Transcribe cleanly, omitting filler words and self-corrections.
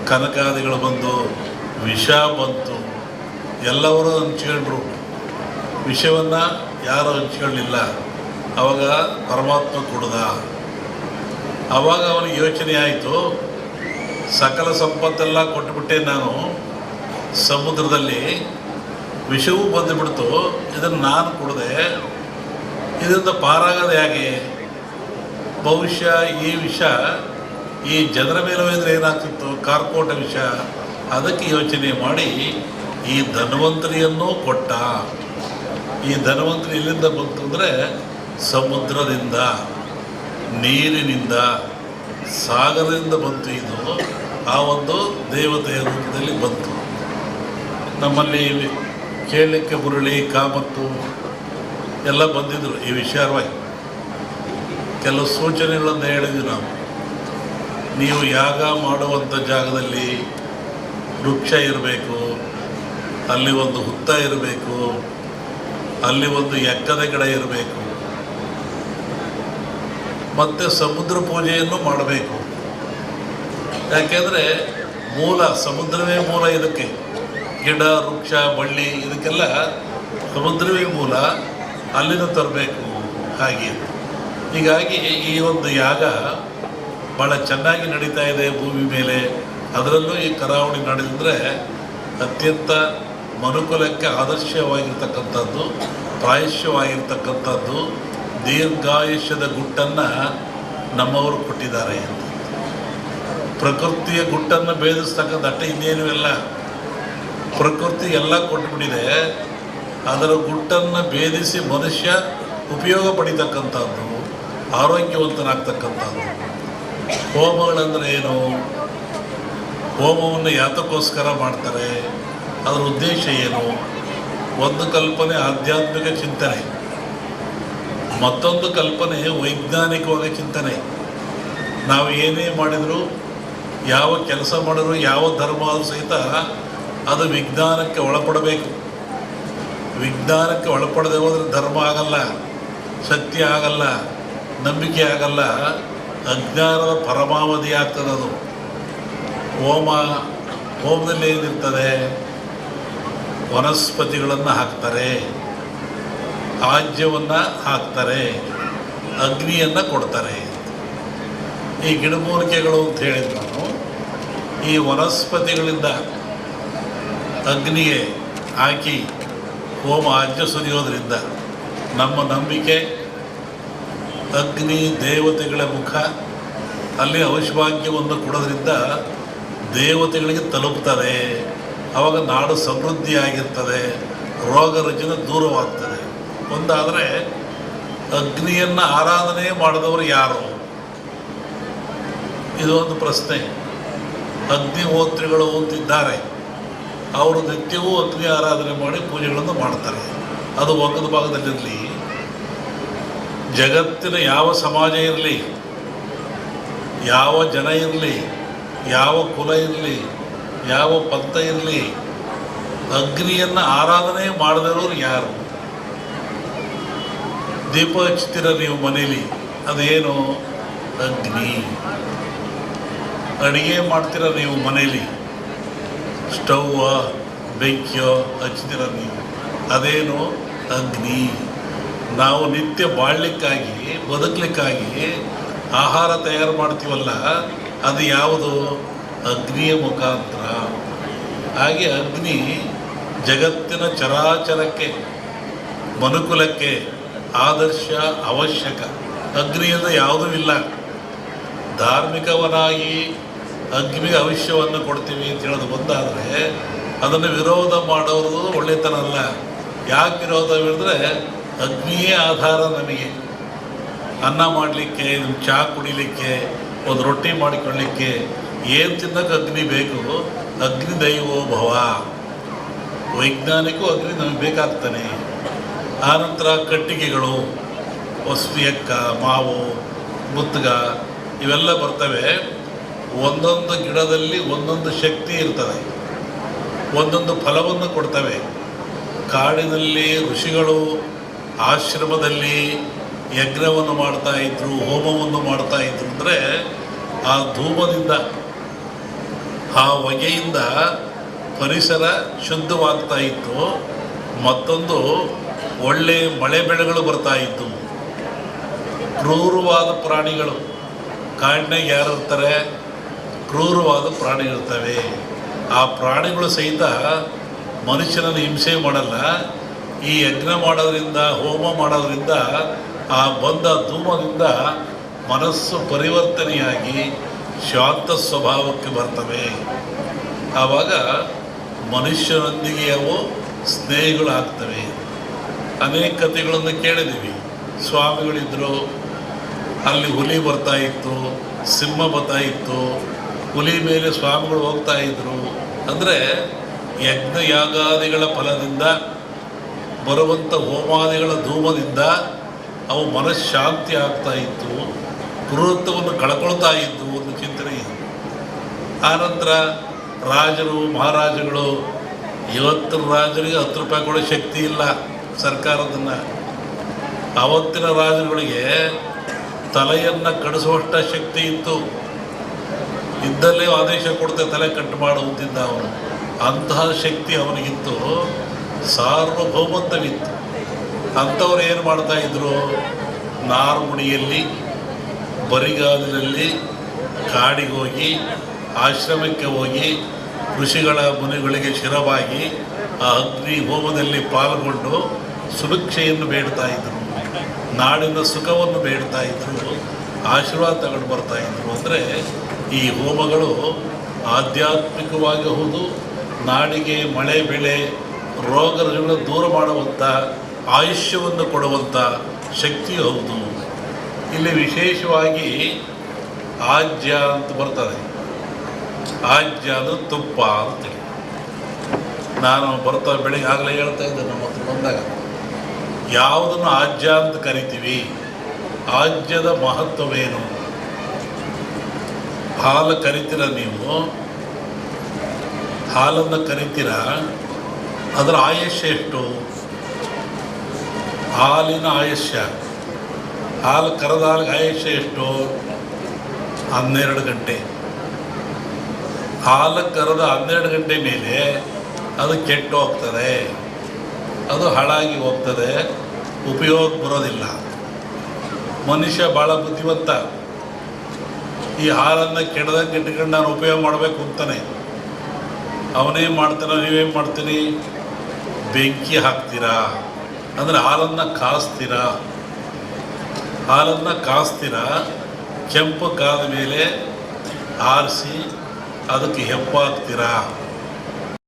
ಕನಕಾದಿಗಳು ಬಂದು ವಿಷ ಬಂತು, ಎಲ್ಲರೂ ಹಂಚ್ಕೊಂಡ್ರು. ವಿಷವನ್ನು ಯಾರು ಹಂಚ್ಕೊಳ್ಳಿಲ್ಲ. ಆವಾಗ ಪರಮಾತ್ಮ ಕುಡ್ದ. ಆವಾಗ ಅವನಿಗೆ ಯೋಚನೆ ಆಯಿತು, ಸಕಲ ಸಂಪತ್ತೆಲ್ಲ ಕೊಟ್ಟುಬಿಟ್ಟೆ ನಾನು, ಸಮುದ್ರದಲ್ಲಿ ವಿಷವೂ ಬಂದುಬಿಡ್ತು, ಇದನ್ನು ನಾನು ಕುಡಿದೆ, ಇದರಿಂದ ಪಾರಾಗೋದು ಹೇಗೆ? ಬಹುಶಃ ಈ ವಿಷ ಈ ಜನರ ಮೇಲೆ ಹೋದರೆ ಏನಾಗ್ತಿತ್ತು, ಕಾರ್ಕೋಟ ವಿಷ. ಅದಕ್ಕೆ ಯೋಚನೆ ಮಾಡಿ ಈ ಧನ್ವಂತರಿಯನ್ನು ಕೊಟ್ಟ. ಈ ಧನ್ವಂತರಿ ಎಲ್ಲಿಂದ ಬಂತು ಅಂದರೆ ಸಮುದ್ರದಿಂದ, ನೀರಿನಿಂದ, ಸಾಗರದಿಂದ ಬಂತು. ಇದು ಆ ಒಂದು ದೇವತೆಯ ರೂಪದಲ್ಲಿ ಬಂತು. ನಮ್ಮಲ್ಲಿ ಕೇಳಲಿಕ್ಕೆ ಮುರಳಿ, ಕಾಮತ್ತು ಎಲ್ಲ ಬಂದಿದ್ದರು ಈ ವಿಚಾರವಾಗಿ. ಕೆಲವು ಸೂಚನೆಗಳನ್ನು ಹೇಳಿದ್ವಿ ನಾವು. ನೀವು ಯಾಗ ಮಾಡುವಂಥ ಜಾಗದಲ್ಲಿ ವೃಕ್ಷ ಇರಬೇಕು, ಅಲ್ಲಿ ಒಂದು ಹುತ್ತ ಇರಬೇಕು, ಅಲ್ಲಿ ಒಂದು ಎಕ್ಕದ ಗಿಡ ಇರಬೇಕು, ಮತ್ತು ಸಮುದ್ರ ಪೂಜೆಯನ್ನು ಮಾಡಬೇಕು. ಯಾಕೆಂದರೆ ಮೂಲ ಸಮುದ್ರವೇ ಮೂಲ. ಇದಕ್ಕೆ ಗಿಡ, ವೃಕ್ಷ, ಬಳ್ಳಿ ಇದಕ್ಕೆಲ್ಲ ಸಮುದ್ರವೇ ಮೂಲ, ಅಲ್ಲಿಂದ ತರಬೇಕು. ಹಾಗೆ ಹೀಗಾಗಿ ಈ ಒಂದು ಯಾಗ ಭಾಳ ಚೆನ್ನಾಗಿ ನಡೀತಾ ಇದೆ ಭೂಮಿ ಮೇಲೆ. ಅದರಲ್ಲೂ ಈ ಕರಾವಳಿ ನಡೆದಿದ್ರೆ ಅತ್ಯಂತ ಮನುಕುಲಕ್ಕೆ ಆದರ್ಶವಾಗಿರ್ತಕ್ಕಂಥದ್ದು, ಪ್ರಾಯಶ್ಯವಾಗಿರ್ತಕ್ಕಂಥದ್ದು, ದೀರ್ಘಾಯುಷ್ಯದ ಗುಟ್ಟನ್ನು ನಮ್ಮವರು ಕೊಟ್ಟಿದ್ದಾರೆ. ಪ್ರಕೃತಿಯ ಗುಟ್ಟನ್ನು ಭೇದಿಸ್ತಕ್ಕಂಥ ಅಟ್ಟ ಇನ್ನೇನೂ ಇಲ್ಲ. ಪ್ರಕೃತಿ ಎಲ್ಲ ಕೊಟ್ಟುಬಿಟ್ಟಿದೆ. ಅದರ ಗುಟ್ಟನ್ನು ಭೇದಿಸಿ ಮನುಷ್ಯ ಉಪಯೋಗ ಪಡಿತಕ್ಕಂಥದ್ದು, ಆರೋಗ್ಯವಂತನಾಗ್ತಕ್ಕಂಥದ್ದು. ಹೋಮಗಳಂದರೆ ಏನು? ಹೋಮವನ್ನು ಯಾತಕ್ಕೋಸ್ಕರ ಮಾಡ್ತಾರೆ? ಅದರ ಉದ್ದೇಶ ಏನು? ಒಂದು ಕಲ್ಪನೆ ಆಧ್ಯಾತ್ಮಿಕ ಚಿಂತನೆ, ಮತ್ತೊಂದು ಕಲ್ಪನೆ ವೈಜ್ಞಾನಿಕವಾಗಿ ಚಿಂತನೆ. ನಾವು ಏನೇ ಮಾಡಿದರೂ, ಯಾವ ಕೆಲಸ ಮಾಡಿದ್ರು, ಯಾವ ಧರ್ಮ ಸಹಿತ ಅದು ವಿಜ್ಞಾನಕ್ಕೆ ಒಳಪಡಬೇಕು. ವಿಜ್ಞಾನಕ್ಕೆ ಒಳಪಡದೆ ಹೋದರೆ ಧರ್ಮ ಆಗಲ್ಲ, ಸತ್ಯ ಆಗಲ್ಲ, ನಂಬಿಕೆ ಆಗಲ್ಲ, ಅಜ್ಞಾನದ ಪರಮಾವಧಿ ಆಗ್ತದೆ ಅದು. ಹೋಮದಲ್ಲಿ ಏನಿರ್ತದೆ? ವನಸ್ಪತಿಗಳನ್ನು ಹಾಕ್ತಾರೆ, ಆಜ್ಯವನ್ನು ಹಾಕ್ತಾರೆ, ಅಗ್ನಿಯನ್ನು ಕೊಡ್ತಾರೆ. ಈ ಗಿಡಮೂಲಿಕೆಗಳು ಅಂತ ಹೇಳಿದ್ರು ನಾನು. ಈ ವನಸ್ಪತಿಗಳಿಂದ ಅಗ್ನಿಗೆ ಹಾಕಿ ಹೋಮ ಆಜ್ಯ ಸುರಿಯೋದ್ರಿಂದ ನಮ್ಮ ನಂಬಿಕೆ ಅಗ್ನಿ ದೇವತೆಗಳ ಮುಖ, ಅಲ್ಲಿ ಔಷಭಾಗ್ಯವನ್ನು ಕೊಡೋದ್ರಿಂದ ದೇವತೆಗಳಿಗೆ ತಲುಪ್ತದೆ. ಆವಾಗ ನಾಡು ಸಮೃದ್ಧಿಯಾಗಿರ್ತದೆ, ರೋಗ ರುಜಿನ ದೂರವಾಗ್ತದೆ. ಒಂದಾದರೆ ಅಗ್ನಿಯನ್ನು ಆರಾಧನೆ ಮಾಡಿದವರು ಯಾರು? ಇದು ಒಂದು ಪ್ರಶ್ನೆ. ಅಗ್ನಿಹೋತ್ರಿಗಳು ಅಂತಿದ್ದಾರೆ, ಅವರು ನಿತ್ಯವೂ ಅಗ್ನಿ ಆರಾಧನೆ ಮಾಡಿ ಪೂಜೆಗಳನ್ನು ಮಾಡ್ತಾರೆ. ಅದು ಒಗ್ಗದ ಭಾಗದಲ್ಲಿರಲಿ, ಜಗತ್ತಿನ ಯಾವ ಸಮಾಜ ಇರಲಿ, ಯಾವ ಜನ ಇರಲಿ, ಯಾವ ಕುಲ ಇರಲಿ, ಯಾವ ಪಂಥ ಇರಲಿ, ಅಗ್ನಿಯನ್ನು ಆರಾಧನೆ ಮಾಡದಿರೋರು ಯಾರು? ದೀಪ ಹಚ್ತೀರ ನೀವು ಮನೇಲಿ, ಅದೇನು? ಅಗ್ನಿ. ಅಡುಗೆ ಮಾಡ್ತೀರ ನೀವು ಮನೇಲಿ, ಸ್ಟವ್ವ ಬೆಂಕಿಯೋ ಹಚ್ತೀರ ನೀವು, ಅದೇನು? ಅಗ್ನಿ. ನಾವು ನಿತ್ಯ ಬಾಳಲಿಕ್ಕಾಗಿ, ಬದುಕಲಿಕ್ಕಾಗಿ ಆಹಾರ ತಯಾರು ಮಾಡ್ತೀವಲ್ಲ, ಅದು ಯಾವುದು? ಅಗ್ನಿಯ ಮುಖಾಂತರ. ಹಾಗೆ ಅಗ್ನಿ ಜಗತ್ತಿನ ಚರಾಚರಕ್ಕೆ, ಮನುಕುಲಕ್ಕೆ ಆದರ್ಶ, ಅವಶ್ಯಕ. ಅಗ್ನಿಯಿಂದ ಯಾವುದೂ ಇಲ್ಲ. ಧಾರ್ಮಿಕವನಾಗಿ ಅಗ್ನಿಗೆ ಭವಿಷ್ಯವನ್ನು ಕೊಡ್ತೀವಿ ಅಂತ ಹೇಳೋದು ಬಂದಾದರೆ ಅದನ್ನು ವಿರೋಧ ಮಾಡೋದು ಒಳ್ಳೆತನ ಅಲ್ಲ. ಯಾಕೆ ವಿರೋಧ ಹೇಳಿದ್ರೆ, ಅಗ್ನಿಯೇ ಆಧಾರ ನಮಗೆ. ಅನ್ನ ಮಾಡಲಿಕ್ಕೆ, ಚಹಾ ಕುಡಿಲಿಕ್ಕೆ, ಒಂದು ರೊಟ್ಟಿ ಮಾಡಿಕೊಳ್ಳಲಿಕ್ಕೆ ಏನು ತಿನ್ನೋಕ್ಕೆ ಅಗ್ನಿ ಬೇಕು. ಅಗ್ನಿ ದೈವೋ ಭವ. ವೈಜ್ಞಾನಿಕೂ ಅಗ್ನಿ ನಮಗೆ ಬೇಕಾಗ್ತಾನೆ. ಆನಂತರ ಕಟ್ಟಿಗೆಗಳು, ಎಕ್ಕ, ಮಾವು, ಮುತ್ತುಗ ಇವೆಲ್ಲ ಬರ್ತವೆ. ಒಂದೊಂದು ಗಿಡದಲ್ಲಿ ಒಂದೊಂದು ಶಕ್ತಿ ಇರ್ತದೆ, ಒಂದೊಂದು ಫಲವನ್ನು ಕೊಡ್ತವೆ. ಕಾಡಿನಲ್ಲಿ ಋಷಿಗಳು ಆಶ್ರಮದಲ್ಲಿ ಯಜ್ಞವನ್ನು ಮಾಡ್ತಾಯಿದ್ರು, ಹೋಮವನ್ನು ಮಾಡ್ತಾಯಿದ್ರು. ಅಂದರೆ ಆ ಧೂಮದಿಂದ ಆ ಹೊಗೆಯಿಂದ ಪರಿಸರ ಶುದ್ಧವಾಗ್ತಾ ಇತ್ತು. ಮತ್ತೊಂದು ಒಳ್ಳೆ ಮಳೆ ಬೆಳೆಗಳು ಬರ್ತಾ ಇತ್ತು. ಕ್ರೂರವಾದ ಪ್ರಾಣಿಗಳು ಕಾಡಿನಾಗ ಯಾರು ಇರ್ತಾರೆ? ಕ್ರೂರವಾದ ಪ್ರಾಣಿಗಳಿರ್ತವೆ. ಆ ಪ್ರಾಣಿಗಳು ಸಹಿತ ಮನುಷ್ಯನನ್ನು ಹಿಂಸೆ ಮಾಡಲ್ಲ. ಈ ಯಜ್ಞ ಮಾಡೋದ್ರಿಂದ, ಹೋಮ ಮಾಡೋದ್ರಿಂದ, ಆ ಬಂದ ಧೂಮದಿಂದ ಮನಸ್ಸು ಪರಿವರ್ತನೆಯಾಗಿ ಶಾಂತ ಸ್ವಭಾವಕ್ಕೆ ಬರ್ತವೆ. ಆವಾಗ ಮನುಷ್ಯನೊಂದಿಗೆ ಅವು ಸ್ನೇಹಿಗಳಾಗ್ತವೆ. ಅನೇಕ ಕಥೆಗಳನ್ನು ಕೇಳಿದ್ದೀವಿ. ಸ್ವಾಮಿಗಳಿದ್ದರು, ಅಲ್ಲಿ ಹುಲಿ ಬರ್ತಾ ಇತ್ತು, ಸಿಂಹ ಬರ್ತಾ ಇತ್ತು, ಹುಲಿ ಮೇಲೆ ಸ್ವಾಮಿಗಳು ಹೋಗ್ತಾ ಇದ್ರು. ಅಂದರೆ ಯಜ್ಞ ಯಾಗಾದಿಗಳ ಫಲದಿಂದ ಬರುವಂಥ ಹೋಮಾದಿಗಳ ಧೂಮದಿಂದ ಅವು ಮನಃಶಾಂತಿ ಆಗ್ತಾ ಇತ್ತು, ಕ್ರೂರತ್ವವನ್ನು ಕಳ್ಕೊಳ್ತಾ ಇದ್ದು ಒಂದು ಚಿಂತನೆ ಇದೆ. ಆನಂತರ ರಾಜರು ಮಹಾರಾಜಗಳು, ಇವತ್ತಿನ ರಾಜರಿಗೆ 10 ರೂಪಾಯಿ ಕೊಡೋ ಶಕ್ತಿ ಇಲ್ಲ ಸರ್ಕಾರದನ್ನು. ಆವತ್ತಿನ ರಾಜರುಗಳಿಗೆ ತಲೆಯನ್ನು ಕಡಿಸುವಷ್ಟ ಶಕ್ತಿ ಇತ್ತು. ಇದ್ದಲ್ಲೇ ಆದೇಶ ಕೊಡ್ತೆ ತಲೆ ಕಟ್ಟು ಮಾಡುವಂತಿದ್ದ ಅವನು. ಅಂತಹ ಶಕ್ತಿ ಅವನಿಗಿತ್ತು, ಸಾರ್ವಭೌಮತ್ವವಿತ್ತು. ಅಂಥವ್ರು ಏನು ಮಾಡ್ತಾಯಿದ್ರು? ನಾರ್ಮುಡಿಯಲ್ಲಿ, ಬರಿಗಾಲಿನಲ್ಲಿ ಕಾಡಿಗೆ ಹೋಗಿ, ಆಶ್ರಮಕ್ಕೆ ಹೋಗಿ, ಋಷಿಗಳ ಮುನಿಗಳಿಗೆ ಶಿರವಾಗಿ ಆ ಅಗ್ನಿ ಹೋಮದಲ್ಲಿ ಪಾಲ್ಗೊಂಡು ಸುಭಿಕ್ಷೆಯನ್ನು ಬೇಡ್ತಾ ಇದ್ದರು, ನಾಡಿನ ಸುಖವನ್ನು ಬೇಡ್ತಾ ಇದ್ದರು, ಆಶೀರ್ವಾದ ತಗೊಂಡು ಬರ್ತಾಯಿದ್ರು. ಅಂದರೆ ಈ ಹೋಮಗಳು ಆಧ್ಯಾತ್ಮಿಕವಾಗಿ ಹೌದು, ನಾಡಿಗೆ ಮಳೆ ಬೆಳೆ ರೋಗ ರುಜಿನಗಳನ್ನು ದೂರ ಮಾಡುವಂಥ, ಆಯುಷ್ಯವನ್ನು ಕೊಡುವಂಥ ಶಕ್ತಿ ಹೌದು. ಇಲ್ಲಿ ವಿಶೇಷವಾಗಿ ಆಜ್ಯ ಅಂತ ಬರ್ತದೆ. ಆಜ್ಯ ಅಂದರೆ ತುಪ್ಪ ಅಂತೇಳಿ. ನಾನು ಬೆಳಿಗ್ಗೆ ಆಗಲೇ ಹೇಳ್ತಾ ಇದ್ದೆ, ನಮ್ಮ ಹತ್ರ ಬಂದಾಗ ಯಾವುದನ್ನು ಆಜ್ಯ ಅಂತ ಕರಿತೀವಿ, ಆಜ್ಯದ ಮಹತ್ವವೇನು? ಹಾಲು ಕರಿತೀರ ನೀವು, ಹಾಲನ್ನು ಕರಿತೀರ, ಅದರ ಆಯುಷ್ಯ ಎಷ್ಟು? ಹಾಲಿನ ಆಯುಷ್ಯ, ಹಾಲು ಕರೆದ ಹಾಲಿಗೆ ಆಯುಷ್ಯ ಎಷ್ಟು? 12 ಗಂಟೆ. ಹಾಲು ಕರೆದ 12 ಗಂಟೆ ಮೇಲೆ ಅದು ಕೆಟ್ಟು ಹೋಗ್ತದೆ, ಅದು ಹಾಳಾಗಿ ಹೋಗ್ತದೆ, ಉಪಯೋಗ ಬರೋದಿಲ್ಲ. ಮನುಷ್ಯ ಭಾಳ ಬುದ್ಧಿವಂತ. ಈ ಹಾಲನ್ನು ಕೆಡದಂಗೆ ಇಟ್ಕೊಂಡು ನಾನು ಉಪಯೋಗ ಮಾಡಬೇಕು ಅಂತಾನೆ. ಅವನೇನು ಮಾಡ್ತಾನೆ, ನೀವೇನು ಮಾಡ್ತೀರಿ? ಬೆಂಕಿ ಹಾಕ್ತೀರಾ, ಅಂದರೆ ಹಾಲನ್ನು ಕಾಸ್ತೀರಾ. ಹಾಲನ್ನು ಕಾಸ್ತೀರಾ, ಕೆಂಪು ಕಾದ ಮೇಲೆ ಆರಿಸಿ ಅದಕ್ಕೆ ಹೆಪ್ಪು ಹಾಕ್ತೀರಾ.